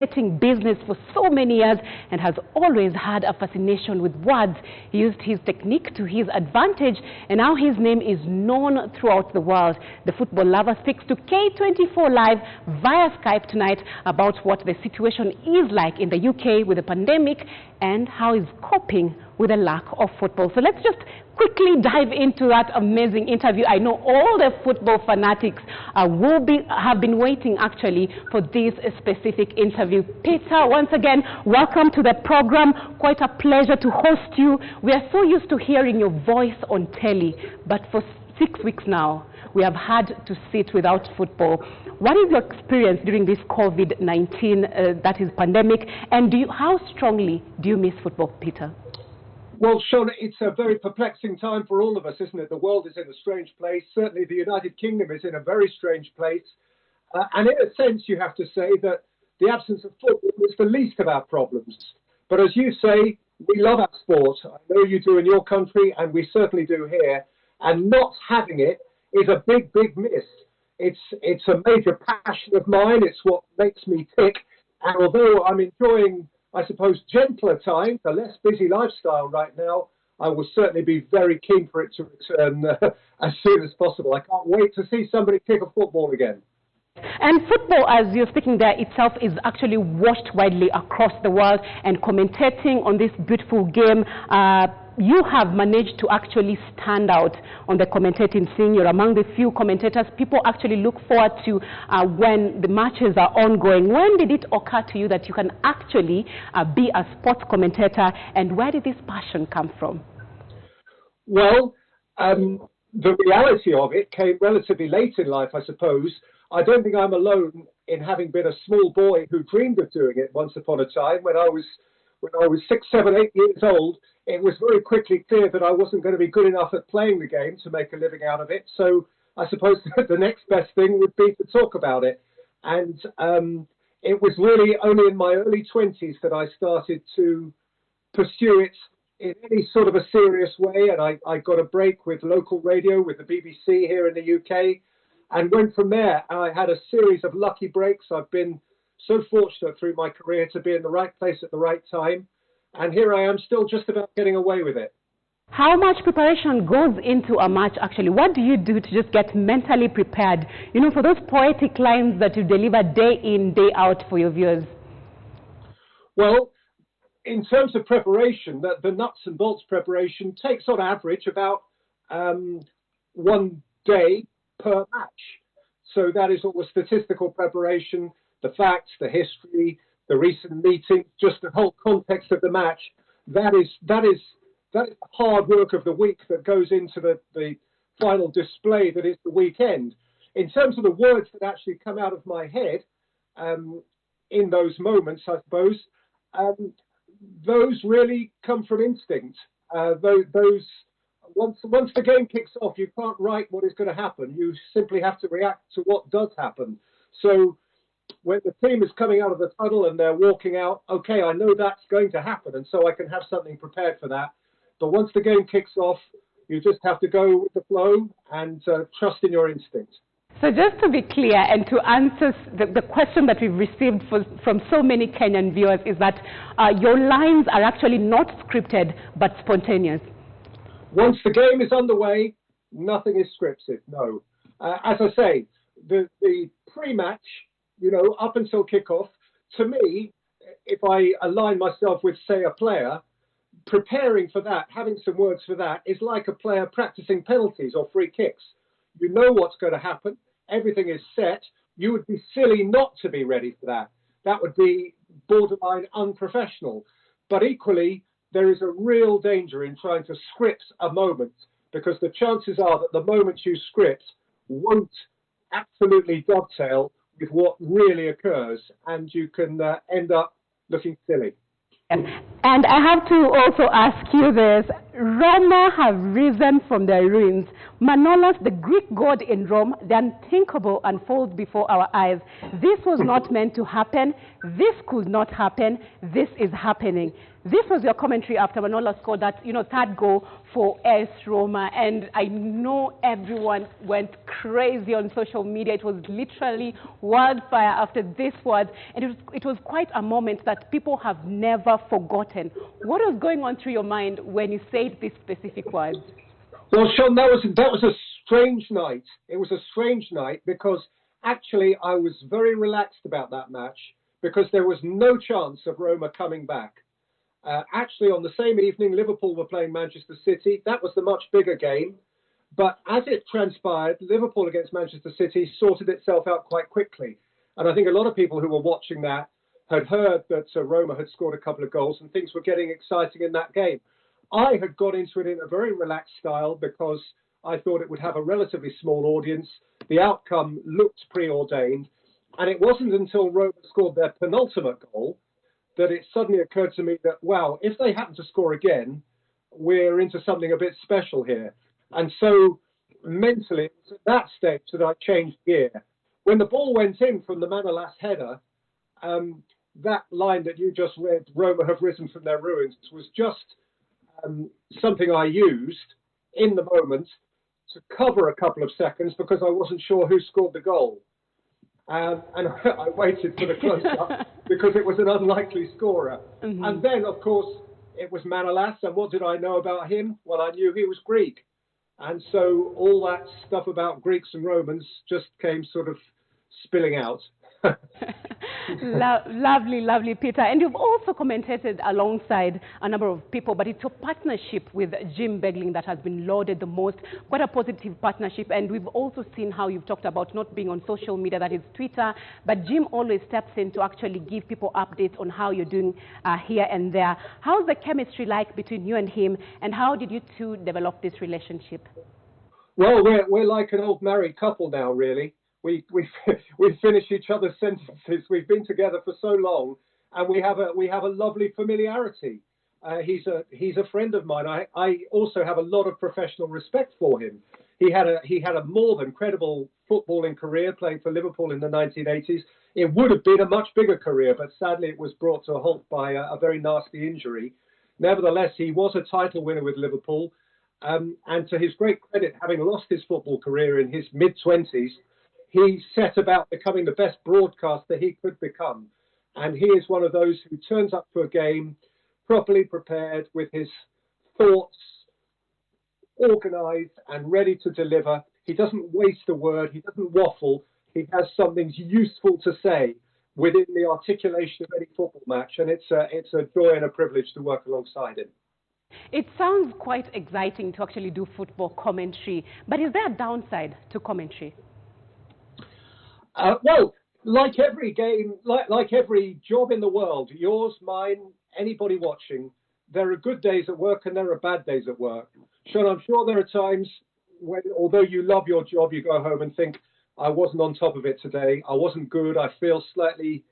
business for so many years and has always had a fascination with words. He used his technique to his advantage, and now his name is known throughout the world. The football lover speaks to K24 Live via Skype tonight about what the situation is like in the UK with the pandemic and how he's coping with the lack of football. So let's just quickly dive into that amazing interview. I know all the football fanatics have been waiting actually for this specific interview. Peter, once again, welcome to the program. Quite a pleasure to host you. We are so used to hearing your voice on telly, but for 6 weeks now, we have had to sit without football. What is your experience during this COVID-19, that is pandemic, and how strongly do you miss football, Peter? Well, Sean, it's a very perplexing time for all of us, isn't it? The world is in a strange place. Certainly the United Kingdom is in a very strange place. And in a sense, you have to say that the absence of football is the least of our problems. But as you say, we love our sport. I know you do in your country, and we certainly do here. And not having it is a big, big miss. It's a major passion of mine. It's what makes me tick. And although I'm enjoying, I suppose, gentler times, a less busy lifestyle right now, I will certainly be very keen for it to return as soon as possible. I can't wait to see somebody kick a football again. And football, as you're speaking there, itself is actually watched widely across the world, and commentating on this beautiful game, you have managed to actually stand out on the commentating scene. You're among the few commentators people actually look forward to when the matches are ongoing. When did it occur to you that you can actually be a sports commentator, and where did this passion come from? Well, the reality of it came relatively late in life, I suppose. I don't think I'm alone in having been a small boy who dreamed of doing it once upon a time. When I was 6, 7, 8 years old, it was very quickly clear that I wasn't going to be good enough at playing the game to make a living out of it. So I suppose the next best thing would be to talk about it. And it was really only in my early 20s that I started to pursue it in any sort of a serious way. And I got a break with local radio, with the BBC here in the UK, and went from there. I had a series of lucky breaks. I've been so fortunate through my career to be in the right place at the right time. And here I am, still just about getting away with it. How much preparation goes into a match, actually? What do you do to just get mentally prepared, you know, for those poetic lines that you deliver day in, day out for your viewers? Well, in terms of preparation, the nuts and bolts preparation takes on average about 1 day per match. So that is all the statistical preparation, the facts, the history, the recent meeting, just the whole context of the match. That is the hard work of the week that goes into the final display that is the weekend. In terms of the words that actually come out of my head in those moments, I suppose, those really come from instinct. Once the game kicks off, you can't write what is going to happen. You simply have to react to what does happen. So when the team is coming out of the tunnel and they're walking out, okay, I know that's going to happen, and so I can have something prepared for that. But once the game kicks off, you just have to go with the flow and trust in your instinct. So just to be clear and to answer the question that we've received from so many Kenyan viewers is that your lines are actually not scripted but spontaneous. Once the game is underway, nothing is scripted, no. As I say, the pre-match, you know, up until kickoff, to me, if I align myself with, say, a player, preparing for that, having some words for that, is like a player practicing penalties or free kicks. You know what's going to happen. Everything is set. You would be silly not to be ready for that. That would be borderline unprofessional. But equally, there is a real danger in trying to script a moment, because the chances are that the moment you script won't absolutely dovetail with what really occurs, and you can end up looking silly. And I have to also ask you this. Roma have risen from their ruins. Manolos, the Greek god in Rome, the unthinkable unfolds before our eyes. This was not meant to happen. This could not happen. This is happening. This was your commentary after Manolos scored that, third goal for AS Roma. And I know everyone went crazy on social media. It was literally wildfire after this word. And it was quite a moment that people have never forgotten. What was going on through your mind when you said these specific words? Well, Sean, that was a strange night. It was a strange night because actually I was very relaxed about that match because there was no chance of Roma coming back. Actually, on the same evening, Liverpool were playing Manchester City. That was the much bigger game. But as it transpired, Liverpool against Manchester City sorted itself out quite quickly. And I think a lot of people who were watching that had heard that Roma had scored a couple of goals and things were getting exciting in that game. I had got into it in a very relaxed style because I thought it would have a relatively small audience. The outcome looked preordained. And it wasn't until Roma scored their penultimate goal that it suddenly occurred to me that, wow, if they happen to score again, we're into something a bit special here. And so mentally, it was at that stage that I changed gear. When the ball went in from the Manolas header, that line that you just read, Roma have risen from their ruins, was just something I used in the moment to cover a couple of seconds because I wasn't sure who scored the goal. And I waited for the close-up because it was an unlikely scorer. Mm-hmm. And then, of course, it was Manolas. And what did I know about him? Well, I knew he was Greek. And so all that stuff about Greeks and Romans just came sort of spilling out. Lovely, lovely, Peter. And you've also commentated alongside a number of people, but it's your partnership with Jim Begling that has been lauded the most. Quite a positive partnership. And we've also seen how you've talked about not being on social media, that is Twitter, but Jim always steps in to actually give people updates on how you're doing here and there. How's the chemistry like between you and him, and how did you two develop this relationship? Well, we're like an old married couple now, really. We finish each other's sentences. We've been together for so long, and we have a lovely familiarity. He's a friend of mine. I also have a lot of professional respect for him. He had a more than credible footballing career playing for Liverpool in the 1980s. It would have been a much bigger career, but sadly it was brought to a halt by a very nasty injury. Nevertheless, he was a title winner with Liverpool, and to his great credit, having lost his football career in his mid-20s, he set about becoming the best broadcaster he could become. And he is one of those who turns up to a game properly prepared with his thoughts organized and ready to deliver. He doesn't waste a word. He doesn't waffle. He has something useful to say within the articulation of any football match. And it's a joy and a privilege to work alongside him. It sounds quite exciting to actually do football commentary. But is there a downside to commentary? Well, like every game, like every job in the world, yours, mine, anybody watching, there are good days at work and there are bad days at work. Sean, I'm sure there are times when, although you love your job, you go home and think, I wasn't on top of it today. I wasn't good. I feel slightly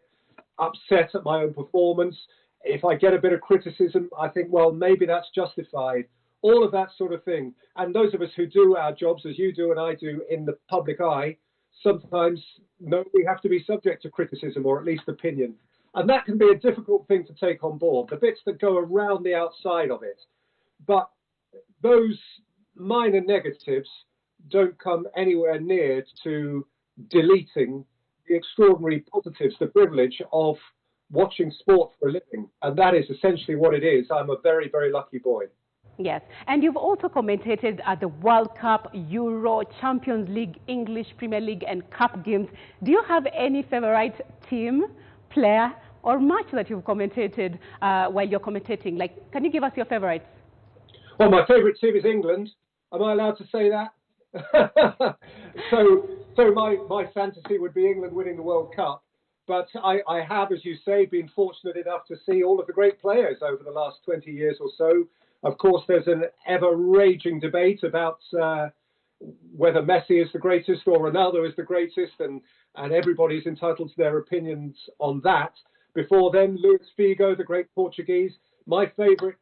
upset at my own performance. If I get a bit of criticism, I think, well, maybe that's justified. All of that sort of thing. And those of us who do our jobs, as you do and I do, in the public eye, sometimes know we have to be subject to criticism or at least opinion. And that can be a difficult thing to take on board, the bits that go around the outside of it. But those minor negatives don't come anywhere near to deleting the extraordinary positives, the privilege of watching sport for a living. And that is essentially what it is. I'm a very, very lucky boy. Yes, and you've also commentated at the World Cup, Euro, Champions League, English Premier League and Cup games. Do you have any favorite team, player or match that you've commentated while you're commentating? Like, can you give us your favorites? Well, my favorite team is England. Am I allowed to say that? so my fantasy would be England winning the World Cup. But I have, as you say, been fortunate enough to see all of the great players over the last 20 years or so. Of course, there's an ever-raging debate about whether Messi is the greatest or Ronaldo is the greatest, and everybody's entitled to their opinions on that. Before then, Luis Figo, the great Portuguese. my favourite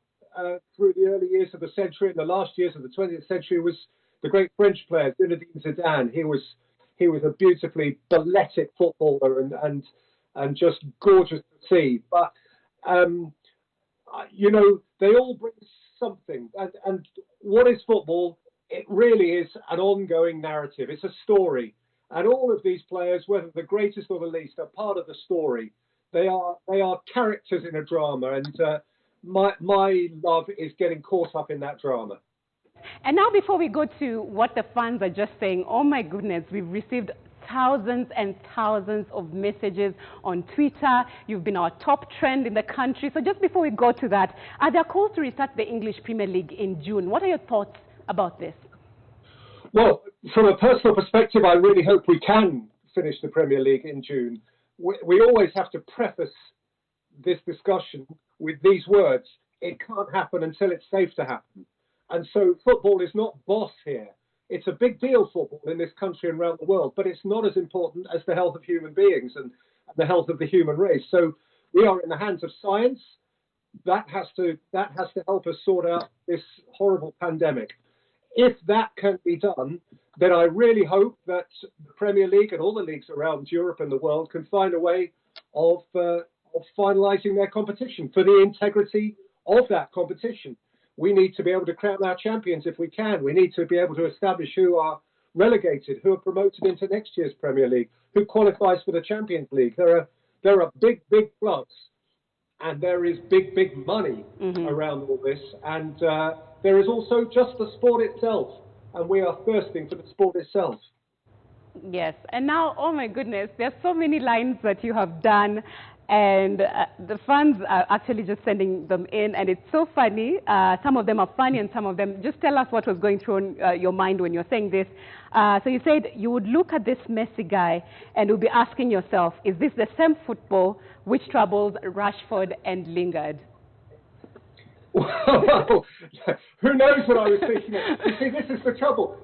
through the early years of the century and the last years of the 20th century was the great French player, Zinedine Zidane. He was a beautifully balletic footballer and just gorgeous to see. But you know, they all bring something. And what is football? It really is an ongoing narrative. It's a story. And all of these players, whether the greatest or the least, are part of the story. They are characters in a drama. And my love is getting caught up in that drama. And now before we go to what the fans are just saying, oh my goodness, we've received thousands and thousands of messages on Twitter. You've been our top trend in the country. So just before we go to that, are there calls to restart the English Premier League in June? What are your thoughts about this? Well, from a personal perspective, I really hope we can finish the Premier League in June. We always have to preface this discussion with these words: it can't happen until it's safe to happen. And so football is not boss here. It's a big deal, football, in this country and around the world, but it's not as important as the health of human beings and the health of the human race. So we are in the hands of science. That has to help us sort out this horrible pandemic. If that can be done, then I really hope that the Premier League and all the leagues around Europe and the world can find a way of finalising their competition for the integrity of that competition. We need to be able to crown our champions if we can. We need to be able to establish who are relegated, who are promoted into next year's Premier League, who qualifies for the Champions League. There are big clubs, and there is big money around all this. And there is also just the sport itself, and we are thirsting for the sport itself. Yes, and now, oh my goodness, there are so many lines that you have done, and the fans are actually just sending them in, and it's so funny. Some of them are funny, and some of them, just tell us what was going through your mind when you're saying this. So you said you would look at this Messi guy and you'll be asking yourself, is this the same football which troubled Rashford and Lingard? Well, who knows what I was thinking of? You see, this is the trouble.